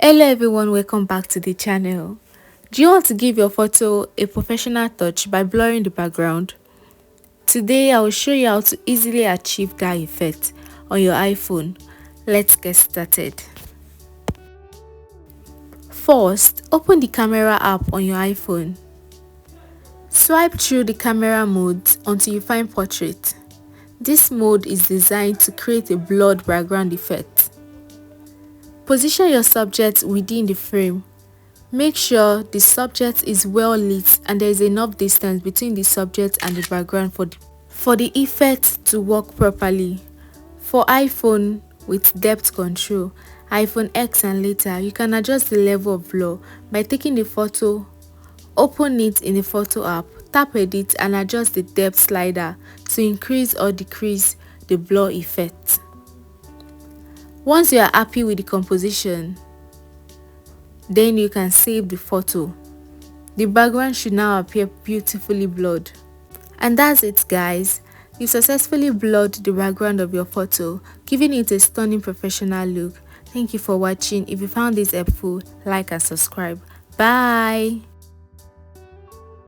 Hello everyone, welcome back to the channel. Do you want to give your photo a professional touch by blurring the background? Today I will show you how to easily achieve that effect on your iPhone. Let's get started. First, open the camera app on your iPhone. Swipe through the camera modes until you find portrait. This mode is designed to create a blurred background effect. Position your subject within the frame. Make sure the subject is well lit and there is enough distance between the subject and the background for the effect to work properly. For iPhone with depth control, iPhone X and later, you can adjust the level of blur by taking the photo, open it in the photo app, tap edit and adjust the depth slider to increase or decrease the blur effect. Once you are happy with the composition, then you can save the photo. The background should now appear beautifully blurred. And that's it guys. You successfully blurred the background of your photo, giving it a stunning professional look. Thank you for watching. If you found this helpful, like and subscribe. Bye.